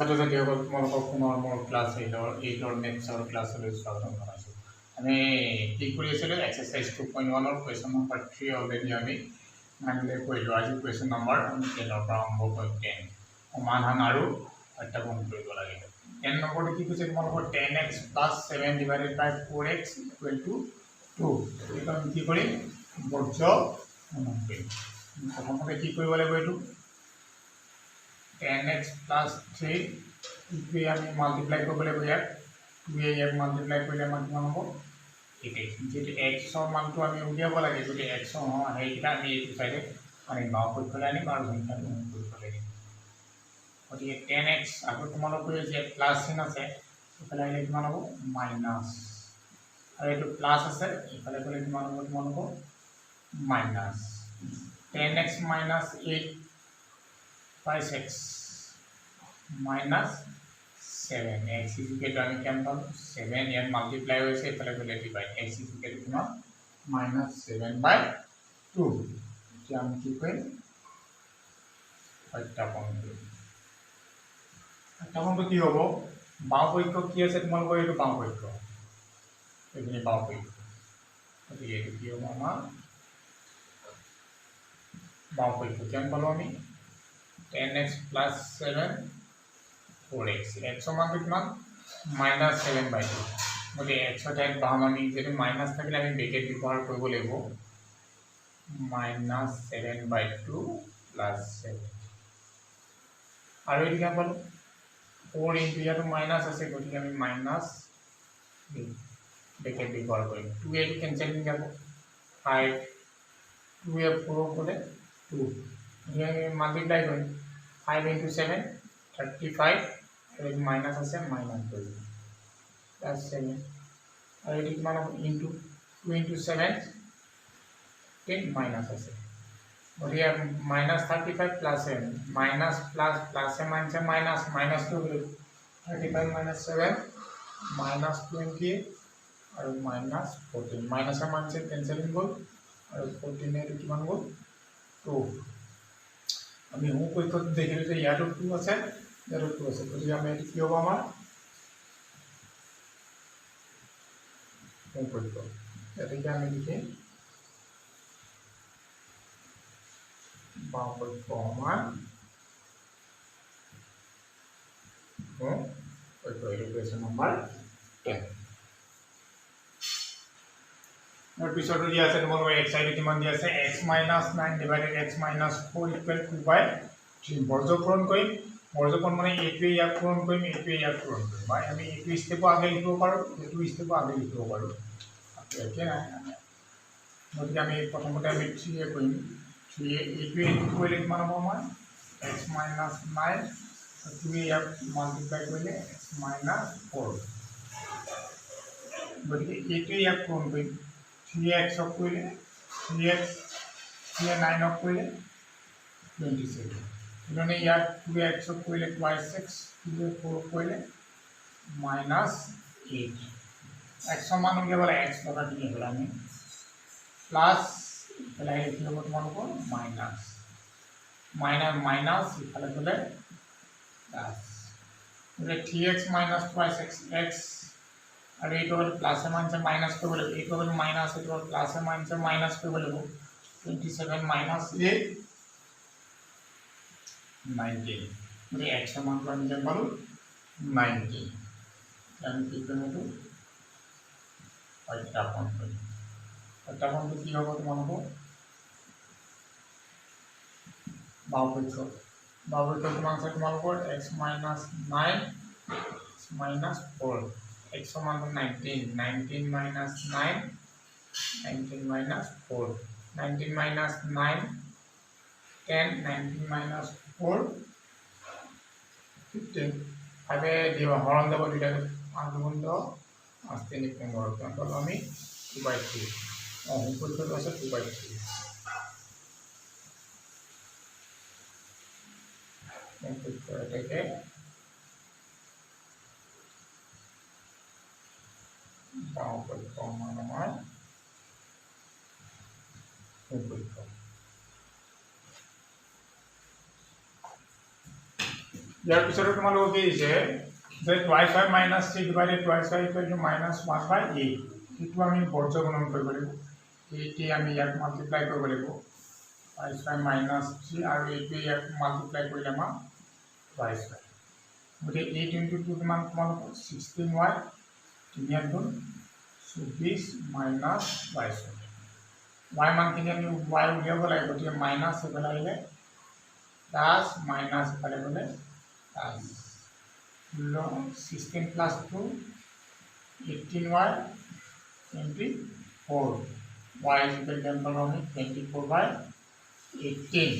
ছাত্ৰ ছাত্ৰীসকল তোমালোকক পুনৰ মোৰ ক্লাছ 8ৰ মেথছৰ ক্লাছলৈ স্বাগতম জনাইছোঁ। আমি কি কৰি আছিলোঁ এক্সাৰচাইজ 2.1 কুৱেশ্যন নম্বৰ 3 অলৰেডি আমি মানিলে কৰিলোঁ। আজি কুৱেশ্যন নম্বৰ আমি 10ৰ পৰা আৰম্ভ কৰিম। 10 সমাধান আৰু সত্যাপন কৰিব লাগিব। 10 নম্বৰটো কি কৈছে তোমালোকৰ 10x + 7 / 4x = 2। এইটো আমি কি কৰিম বৰ্জ্য গণনা কৰিম। প্ৰথমতে কি কৰিব লাগিব এইটো 10x + 3 ইটোৱে আমি মাল্টিপ্লাই কৰিব লাগিব ইয়াত 2 ইয়াক মাল্টিপ্লাই কৰিলে আমাৰ কিমান হ'ব 8x। যেহেতু xৰ মানটো আমি উলিয়াব লাগে, যদি x হয় সেইকেইটা আমি এইটো চাইডে আনিম বাওঁ পক্ষলৈ আনিম আৰু সংখ্যাটো গুণ কৰিব লাগিব। গতিকে 10x আকৌ তোমালোকৰ যে প্লাছ চিন আছে এইফালে আহিলে কিমান হ'ব মাইনাছ, আৰু এইটো প্লাছ আছে এইফালে গ'লে কিমান হ'ব তোমালোকৰ মাইনাছ। 10x - 8 / 6 -7 x = আমি কেম পাম 7 ইয়াত মাল্টিপ্লাই হৈছে এইফালে গ'লে ডিভাইড x = কিমান -7/2। এতিয়া আমি কি কৰিম সত্যাপন কৰিম। সত্যাপনটো কি হ'ব বাওঁ পক্ষ কি আছে তোমালোকৰ এইটো বাওঁ পক্ষ, এইখিনি বাওঁ পক্ষ, গতিকে এইটো কি হ'ব আমাৰ বাওঁ পক্ষ। কিমান পালোঁ আমি 10x + 7 4x xৰ মানটো কিমান -7/2। গতিকে xৰ ঠাইত বাম আমি যিহেতু মাইনাছ থাকিলে আমি ব্ৰেকেট ব্যৱহাৰ কৰিব লাগিব -7/2 + 7 আৰু এইটো কিমান পালোঁ 4 × ইয়াতো মাইনাছ আছে গতিকে আমি মাইনাছ ব্ৰেকেট ব্যৱহাৰ কৰিম। 2 এইটো কেঞ্চেলিং যাব 5 2 4 গ'লে 2 গতিকে আমি মাল্টিপ্লাই কৰিম 5 × 7 35 আৰু এইটো মাইনাছ আছে মাইনাছ কৰিম +7 আৰু এইটো কিমান হ'ব ইনটু 2 × 7 মাইনাছ আছে গতিকে -35 + 7 মাইনাছ প্লাছ প্লাছে মাইনাছে মাইনাছ মাইনাছটো 35 - 7 -20 আৰু -14 মাইনাছে মাইনাছে কেঞ্চেলিং গ'ল আৰু 14 এইটো কিমান গ'ল 2। আমি সোঁ পক্ষত দেখিলোঁ যে ইয়াতো 2 আছে ইয়াতো 2 আছে, গতিকে আমি এইটো কি হ'ব আমাৰ সোঁ পক্ষ। গতিকে আমি লিখিম বাওঁ পক্ষ সমান সোঁ পক্ষ। এইটো কুৱেশ্যন নম্বৰ 10। পিছতো দিয়া আছে তোমালোকৰ x চাইডে কিমান দিয়া আছে x - 9 / x - 4 = 2/3 বৰ্জ্য পূৰণ কৰিম। বৰ্জ্য পূৰণ মানে এইটোৱে ইয়াক পূৰণ কৰিম এইটোৱে ইয়াক পূৰণ কৰিম, বা আমি এইটো ষ্টেপো আগে লিখিব পাৰোঁ এইটো ষ্টেপো আগে লিখিব পাৰোঁ একে নাই। গতিকে আমি প্ৰথমতে আমি 3 কৰিম 3 এইটোৱে এইটো কৰিলে কিমান হ'ব আমাৰ x - 9 2 ইয়াক মাল্টিপ্লাই কৰিলে x - 4 গতিকে এইটোৱে ইয়াক পূৰণ কৰিম 3x কৰিলে 3x 3 9 কৰিলে 27 মানে ইয়াত 2x কৰিলে 2x 2 4 কৰিলে -8 x মান উলিয়াবলৈ x টকা কিনি হ'ল আমি প্লাছ ইফালে কি হ'ব তোমালোকৰ মাইনাছ মাইনাছ ইফালে গ'লে প্লাছ 3x - 2x x আৰু এইটো হ'ল প্লাছে মাইনাছে মাইনাছ কৰিব লাগিব, এইটো হ'ল মাইনাছ এইটো হ'ল প্লাছে মাইনাছে মাইনাছ কৰিব লাগিব 27 - 8 19 গতিকে x মানটো আমি যেন পালোঁ 19। আমি কি কৰিম এইটো সত্যাপন কৰিম। সত্যাপনটো কি হ'ব তোমালোকৰ বাওঁ পক্ষ কিমান আছে তোমালোকৰ x - 9 - 4 x মানটো 19 19 - 9 19 - 4 19 - 9 10 19 - 4 15 ভাৱে দিব হৰণ যাব দুটা 5 গুণ 10 5 3 15 কিমান পালোঁ আমি 2/3 সোঁ পক্ষটো আছে 2/3 এটাকে বাওঁ পক্ষ সমান আমাৰ সোঁ পক্ষ। ইয়াৰ পিছতো তোমালোকক কি দিছে যে twice y minus 3 divided twice y equal to -1/8 এইটো আমি বৰ্জ গুণন কৰিব লাগিব এইটি আমি ইয়াক মাল্টিপ্লাই কৰিব লাগিব টুৱাইছ y মাইনাছ 3 আৰু এইটো ইয়াক মাল্টিপ্লাই কৰিলে আমাৰ টুৱাইছ y গতিকে 8 * 2 কিমান তোমালোকৰ 16y 3 গুণ 24 মাইনাছ 22 y মানখিনি আমি y উলিয়াব লাগিব গতিকে মাইনাছ এফালে আহিলে প্লাছ মাইনাছ এফালে গ'লে plus 16 plus 2 18y 24 y is equal to 24/18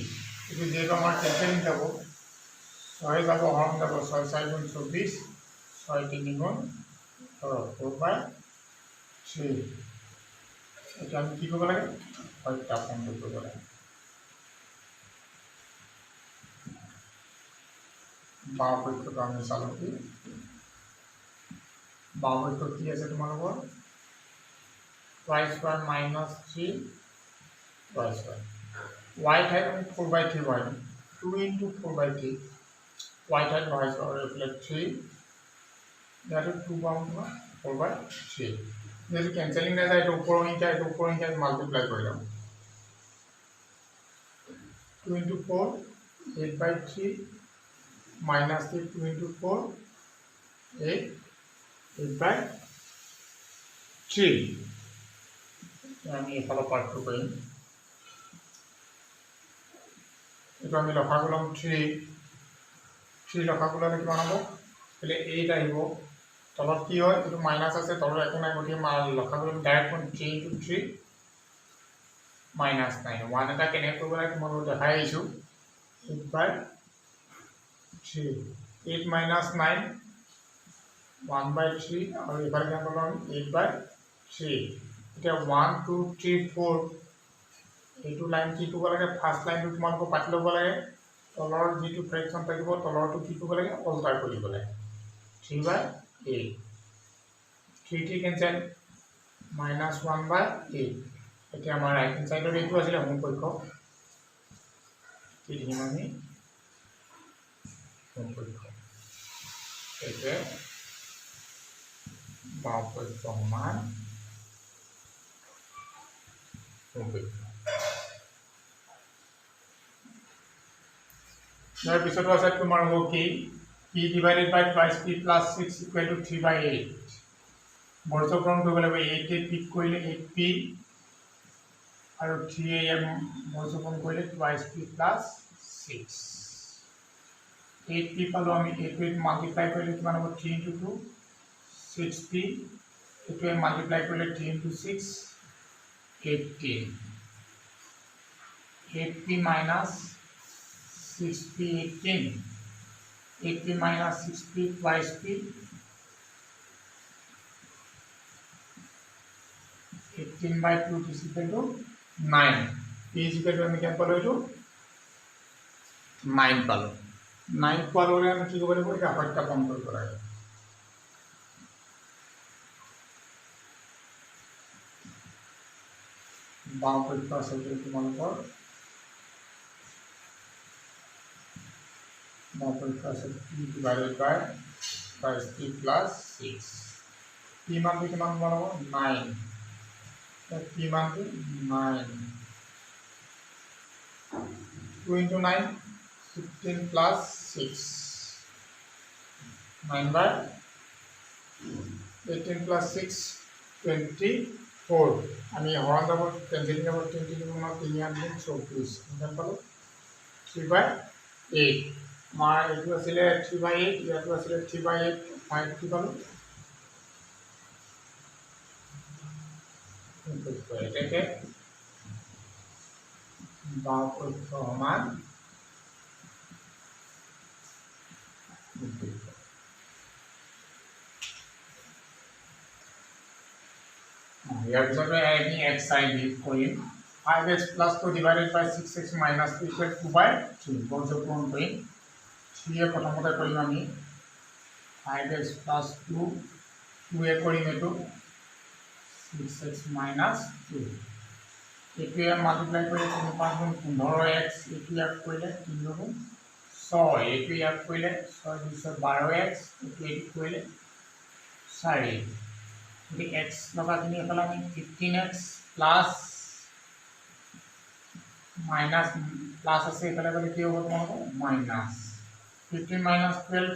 itu যেহেতু আমার ক্যালকুলেশন যাব 6 যাব হরণ যাব 6 4 গুণ 24 6 3 গুণ 4/3 এটা আমি কি করব লাগে সত্যাপন করব লাগে বামপক্ষটো আমি চালো কি বামপক্ষ কি আছে তোমালোকৰ twice y minus 3 twice y ঠাইত আমি 4/3 হয় 2 into 4/3 y ঠাইত বহাইছো আৰু এইফালে 3 ইয়াত 2 পাম তোমাৰ 4/3 যদি কেনসেলিং না যায় তো উপৰ সংখ্যা মাল্টিপ্লাই কৰি লম 2 into 4 8/3 minus 2 into 4 8/3 আমি এফালে পার্টটো কৰিম এটা আমি লসাগু লম 3 লসাগু ললে কিমান হ'ব তাহলে 8 আহিব তলত কি হয় এটো মাইনাস আছে তলত একো নাই গতিকে লসাগু ডাইৰেক্ট 3 into 3 minus 9 1 এটা কেনেকৈ কৰিব লাগে মই দেখাই আইছো 8/3 8 minus 9 1/3 और इफाल क्या करब 8/3 এটা 1 2 3 4 এইটো লাইন কি কৰিব লাগে ফাৰ্স্ট লাইনটো তোমালোকক পাতি ল'ব লাগে তলৰ যেটো ফ্ৰেকশন থাকিব তলৰটো কি কৰিব লাগে অল্টাৰ কৰিব লাগে 3/8 3 3 কেনসেল -1/8 এটা আমাৰ ৰাইট হ্যান্ড সাইডৰ এইটো আছিল হোম পক্ষ কি দিম আমি হোম পক্ষ এতে বামপক্ষ সমান হোম পক্ষ ইয়াৰ পিছতো আছে তোমাৰ হ'ব কি p divided by twice p plus 6 equal to 3/8 বৰ্গক্ৰম কৰিব লাগিব 8 8 পিক কৰিলে 8p আৰু 3am বৰ্গক্ৰম কৰিলে twice p plus 6 8p পালো আমি 8 8 মাল্টিপ্লাই কৰিলে কিমান হ'ব 3 into 2 6p এটোৱে মাল্টিপ্লাই কৰিলে 3 into 6 18 8p minus 6p 18 8p minus 6p twice p 18/2 is equal to 9 p is equal to আমি কি পালো এটো 9 পালো 9 পালে আমি কি কৰিব লাগিব এটা সত্যাপন কৰিব লাগে বামপক্ষ আছে তোমালোকৰ বামপক্ষ আছে p divided by twice p plus 6 p মানটো কিমান হ'ব 9 p মানটো 9 2 into 9 15 plus 6 9/18 plus 6 24 আমি হৰণ যাব কেনসেলিং যাব 20 গুণ 3 গুণ 24 কিমান পালো 3/8 আমাৰ এইটো আছিল 3/8 ইয়াটো আছিল 3/8 ফাইভ কি পালো এটাকে বামপক্ষ সমান ইয়াৰ পিছতে আমি x sin b কৰিম 5x plus 2 divided by 6x minus 2 equal to 2/3 বৰ্গক্ৰম কৰিম 3 এ প্ৰথমতে কৰিম আমি 5x plus 2 2 এ কৰিম এটো 6x minus 2 এটোৱে মাল্টিপ্লাই কৰিলে 3 5 গুণ 15x এটো ইয়াক কৰিলে 3 গুণ 6 এইটো ইয়াক কৰিলে 6 12x এইটো কৰিলে 4 যদি x লগাখিনি এফালে আমি 15x প্লাছ মাইনাছ প্লাছ আছে এফালে গ'লে কি হ'ব তোমালোকৰ minus 15 minus 12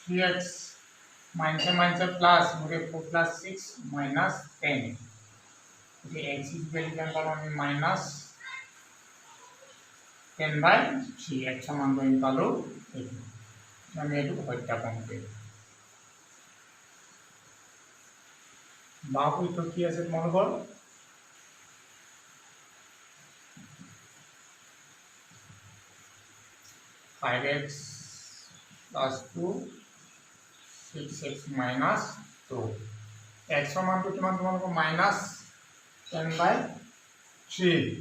3x minus plus मुझे 4 plus 6 minus 10 मुझे x is value क्या निकालो हमें minus 10 by 3 x समान को निकालो हमें ये तो सत्यापन करें बाकी तो क्या है तुम्हारे 5x plus 2 6x minus 2 x समान तो किमान तुम्हारे को minus 10 by 3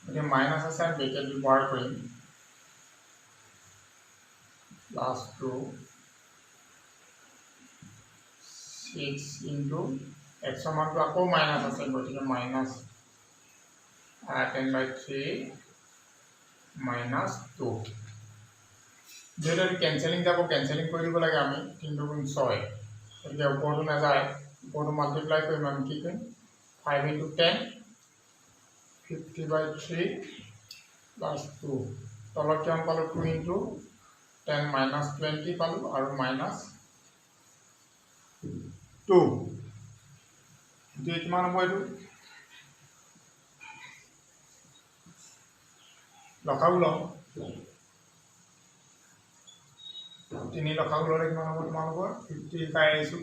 मुझे minus ऐसा ब्रैकेट व्यवहार करें plus 2 6 into x समान तो आपको minus ऐसा बोलते हैं minus 10 by 3 minus 2 যেহেতু কেঞ্চেলিং যাব কেঞ্চেলিং কৰি দিব লাগে আমি 3 গুণ 6 এতিয়া ওপৰটো নাযায় ওপৰটো মাল্টিপ্লাই কৰিম আমি কি কৰিম 5 into 10 50 by 3 plus 2 তলত কিমান পালো 2 into 10 minus 20 পালো আৰু minus 2 এতিয়া কিমান হ'ব এইটো লখাও লওঁ 3 লখাও ললে কিমান হ'ব তোমালোকৰ 50 পাই আইছো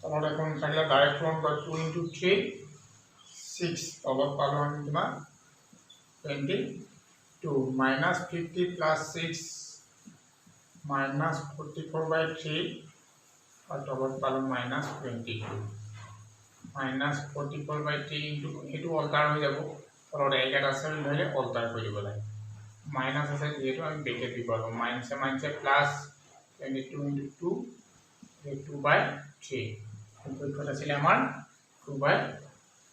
তলত এখন থাকিলে ডাইৰেক্ট ফ্ৰম 2 into 3 6 তলত পালো আমি কিমান 22 minus 50 plus 6 minus 44 by 3 और तলত पालो minus 22 minus 44 by 3 into एटू Alt हो जाबो तলত एक এটা আছে লইলে अल्टार কৰি দিব লাগে माइनस আছে যেটো আমি ব্ৰ্যাকেট দিব পাৰো minus say minus plus 22 into 2 2 by 3 পৰীক্ষাত আছিল আমাৰ 2 by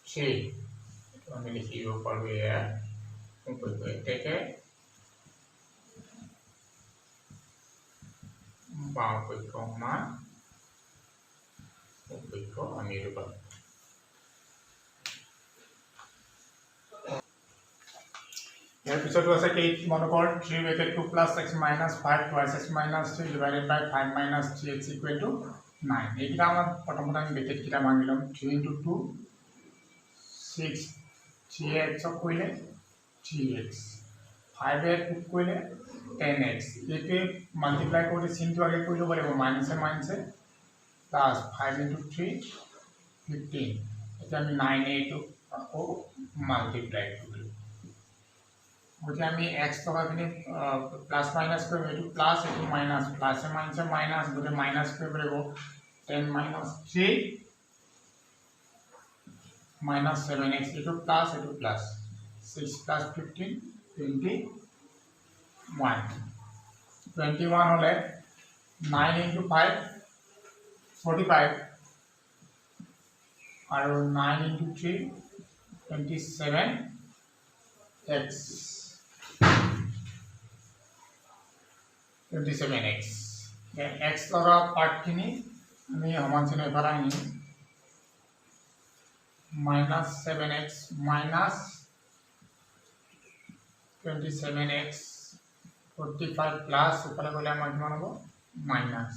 3 তো আমি লিখিব পাৰো এয়া পৰীক্ষা এটাকে বাও পৰীক্ষা মান পৰীক্ষা আমি ৰূপ यार पिछले तो ऐसा कि Manokar 3 bracket 2 plus x minus 5 twice x minus 3 divided by 5 minus 3x equal to 9 एक टा हम प्रथम टाइम ब्रैकेट किटा मांगिलम 3 into 2 6 3x কইলে 3x 5 এ 2 কইলে 10x এতে মাল্টিপ্লাই করে চিনটো আগে কইলো বলে মাইনাসে মাইনাসে প্লাস 5 into 3 15 এটা আমি 9 এ তো আকৌ মাল্টিপ্লাই করি मुझे हमें x लगा के प्लस माइनस कर ये प्लस ये माइनस प्लस से माइनस मुझे माइनस पे बरेगो 10 minus 3 minus 7x ये प्लस 6 plus 15 21 होले 9 into 5 45 और 9 into 3 27x 27x x लगा पार्ट किनी আমি সমান চিহ্ন এফালে আনি -7x minus 27x 45 প্লাস এফালে গলে আমাৰ কিমান হ'ব মাইনাস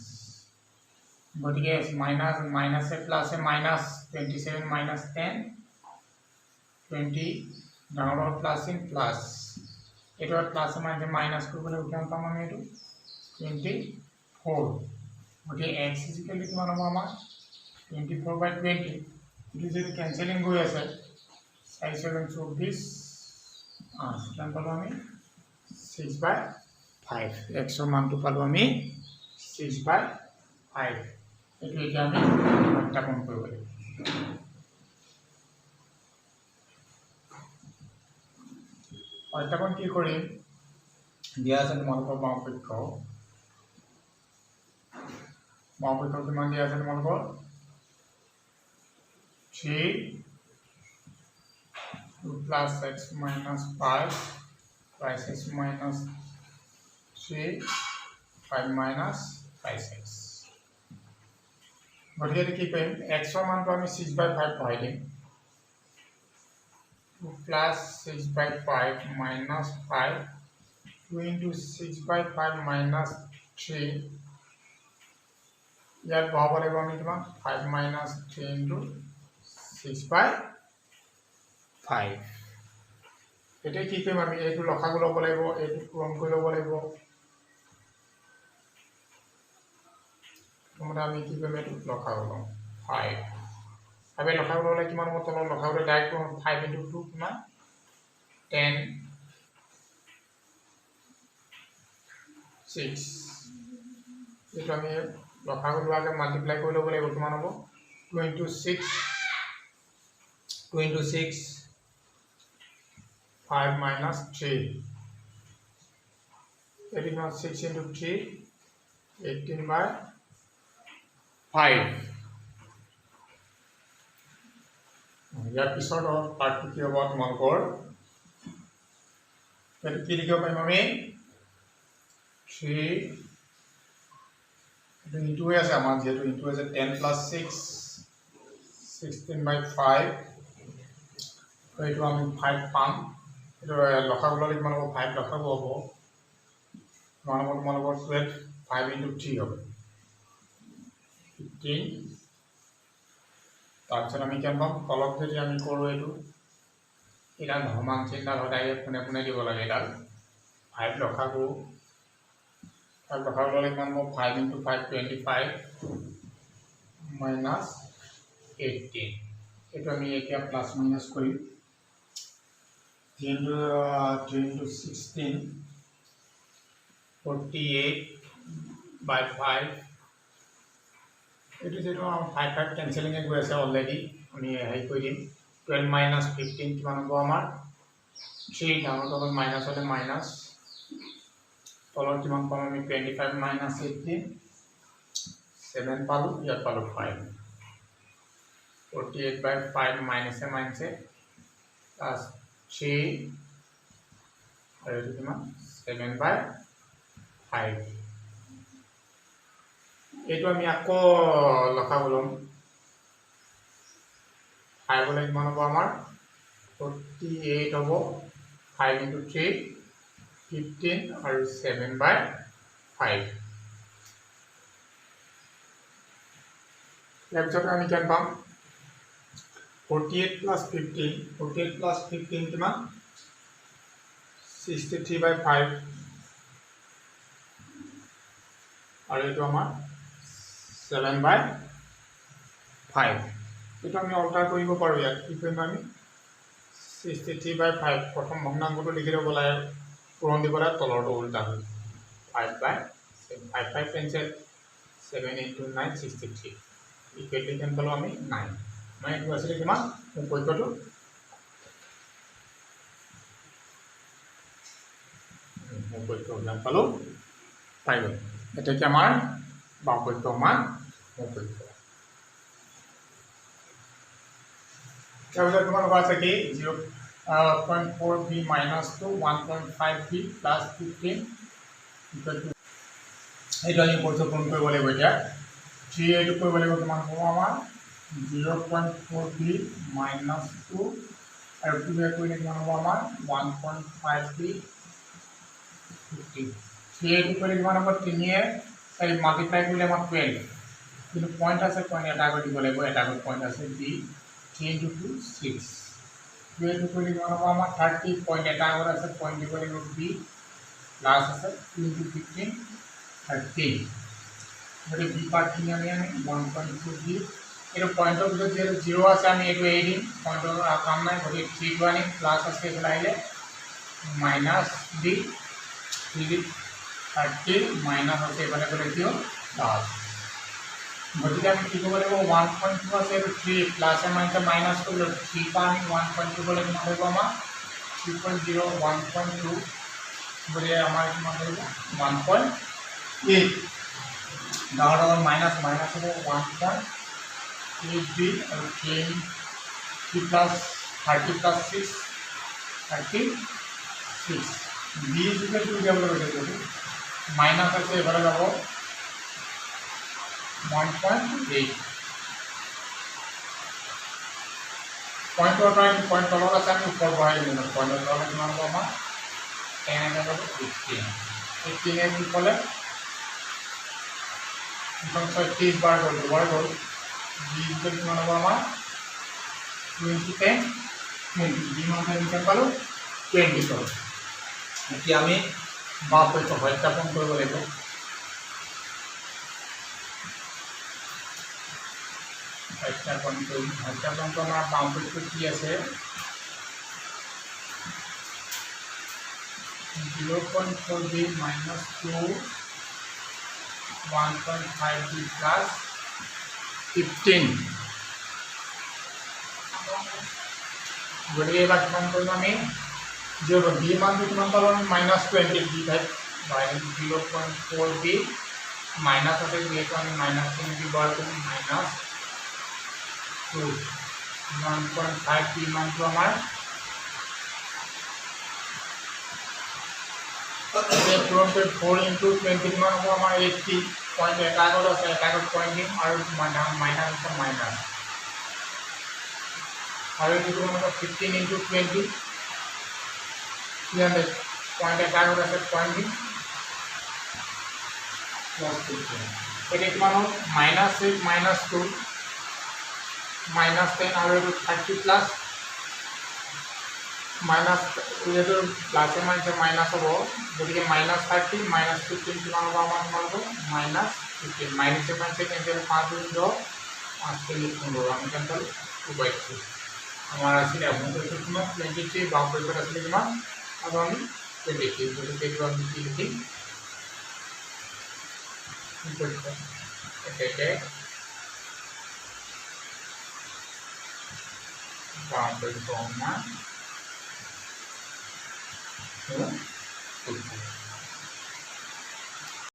গতিকে মাইনাস মাইনাসে প্লাসে মাইনাস 27 minus 10 20 ডাঙৰ প্লাস ইন প্লাস এটা প্লাস মানে মাইনাস কৰিবলৈ উঠাম পাম আমি এটো 24 okay x is equal to किमान होगा हमारा 24 by 20 इट इज कैंसिलिंग हो ऐसे 5 7 24 कितना पालो हमें 6 by 5 x मान तो पालो हमें 6 by 5 এটো এটা আমি সত্যাপন কৰিব লাগিব সত্যাপন কি কৰিম দিয়া আছে তোমালোকৰ বামপক্ষ बापको किमान दिया আছে তোমালোকৰ 3 plus x minus 5 plus x minus 3 5 minus 5 6 গতিকে কি কৰিম x ৰ মানটো আমি 6/5 বহাই দিম 2 plus 6/5 minus 5 2 into 6/5 minus 3 ইয়াত বহাব লাগিব আমি কিমান 5 minus 3 into 6/5 এটা কি কৰিম আমি এইটো লসাগু ল'ব লাগিব এইটো পূৰণ কৰি ল'ব লাগিব তোমৰা আমি কি কৰিম এইটো লসাগু ল'ম 5 আবে লসাগু ল'লে কিমান হ'ব তলৰ লসাগুটো ডাইৰেক্ট 5 into 2 কিমান 10 6 এইটো আমি লসাগু লোৱাকে মাল্টিপ্লাই কৰি ল'ব লাগিব কিমান হ'ব 2 into 6 2 into 6 5 minus 3 6 into 3 18/5 ইয়াৰ পিছত পাৰ্টটো কি হ'ব তোমালোকৰ এইটো কি লিখিব পাৰিম আমি 3 এইটো ইনটুৱে আছে আমাৰ যেহেতু ইনটু আছে 10 plus 6 16/5 এইটো আমি 5 পাম এইটো লসাগু ল'লে কিমান হ'ব 5 লসাগু হ'ব তোমালোকৰ 12 5 into 3 হ'ব 15 তাৰপিছত আমি কিমান পাম তলত যদি আমি কৰোঁ এইটো এডাল সমান চিহ্ন সদায় পোনে পোনে দিব লাগে এডাল 5 লসাগু ল'লে কিমান হ'ব 5 into 5 25 minus 18 এইটো আমি এতিয়া প্লাছ মাইনাছ কৰিম 3 into 16 48/5 এইটো যেটো 5 কেনসেলিং গৈ আছে অলৰেডি আমি হেৰি কৰি দিম 12 minus 15 কিমান হ'ব আমাৰ 3 ডাঙৰ তলত মাইনাছ হ'লে মাইনাছ তলত কিমান পাম আমি 25 minus 18 7 পালো ইয়াত পালো 5 48/5 minus plus 3 আৰু এইটো কিমান 7/5 এইটো আমি আকৌ লসাগু ল'ম 5 হ'লে কিমান হ'ব আমাৰ 48 হ'ব 5 into 3 15 আৰু 7/5 তাৰপিছত আমি কিমান পাম 48 plus 15 কিমান 63/5 আৰু এইটো আমাৰ 7/5 এইটো আমি অল্টাৰ কৰিব পাৰোঁ ইয়াত কি কৰিম আমি 63/5 প্ৰথম ভগ্নাংশটো লিখি ল'ব লাগে পূৰণ দিব লাগে তলৰটো উল্টা হৈ 5/5 কেনসেল 7 into 9 63 ইকুৱেল কিমান পালোঁ আমি 9 মানে এইটো আছিলে কিমান উপপক্ষটো উপপক্ষ কিমান পালোঁ পাই গ'ল এটা কি আমাৰ বামপক্ষ মান উপপক্ষ তাৰপিছত তোমালোকৰ আছে কি 0.4b minus 2 1.5b plus 15 equal to এইটো আমি পূৰণ কৰিব লাগিব এতিয়া 3 এইটো কৰিব লাগিব কিমান হ'ব আমাৰ 0.4b minus 2 আৰু 2 কৰিলে কিমান হ'ব আমাৰ 1.5b 15 3 এইটো কৰিলে কিমান হ'ব 3 এই মাল্টিপ্লাই কৰিলে আমাৰ 12 কিন্তু পইণ্ট আছে পইণ্ট এটা আগত দিব লাগিব এটা আগত পইণ্ট আছে b 3 into 2 6 2 এইটো কৰিলে কিমান হ'ব আমাৰ 30 পইণ্ট এটা আগত আছে পইণ্ট দিব লাগিব b প্লাছ আছে 2 into 15 30 গতিকে b পাৰ্টখিনি আমি 1.2b এইটো পইণ্টৰ ভিতৰত যিহেতু 0 আছে আমি এইটো এৰি দিম পইণ্টৰ কাম নাই গতিকে 3 টো আনিম প্লাছ আছে এইফালে আহিলে মাইনাছ b 30 মাইনাছ আছে এইফালে গ'লে কি হ'ল প্লাছ গতিকে আমি কি কৰিব লাগিব 1.2 আছে এইটো 3 প্লাছে মাইনাছে মাইনাছ কৰিলোঁ 3 পৰা আমি 1.2 গ'লে কিমান কৰিব আমাৰ 3.0 1.2 গতিকে আমাৰ কিমান কৰিব 1.8 ডাঙৰ ডাঙৰ মাইনাছ মাইনাছ হ'ব 1.8b আৰু 3 plus 30 plus 6 36 b is equal to क्या बोला बेटा माइनास আছে এবারে যাব 1.8 पॉइंट तलत আছে আমি উপর বহাই দিম পয়েন্টৰ তলত কিমান হ'ব আমাৰ 10 এটা যাব 15 এ কি ক'লে এখন 30 বাৰ গ'ল দুবাৰ গ'ল 20 কে কিমান হ'ব আমাৰ 20 তে 20 মানে কিমান পালো 20 পালো এতিয়া আমি বাপটো সত্যাপন কৰিব লাগিব सत्यापन तो हमारा बाउंड्री की है 0.4b माइनस 2 1.5b प्लस 15 गए बात जो बी मान कितना पालो minus 20 B bye 0.4b minus আছে যেহেতু আমি মাইনাস 20 ব্যবহার করি মাইনাস 2 1.5 p मान तो हमार ये फ्रॉम पे 4 into 20 मान को हमार 80 पॉइंट एकागो আছে एकागो पॉइंटिंग और माइनस तो माइनस और ये जो मतलब 15 into 20 ये पॉइंट एकागो আছে पॉइंटिंग प्लस 15 ये किमान -6 -2 -10 और 30 प्लस माइनस ये तो प्लस माइनस माइनस हो गए -30 -15 कितना होगा हमारा -15 माइनस से माइनस कैंसिल 5 2 5 के लिए कौन होगा हम कैंसिल 2/3 हमारा सीधा हम तो कितना 23 बाउंड्री पर असली कितना अब हम 23 तो देखिए हम लिखी ठीक बाउंड्री फॉर्म में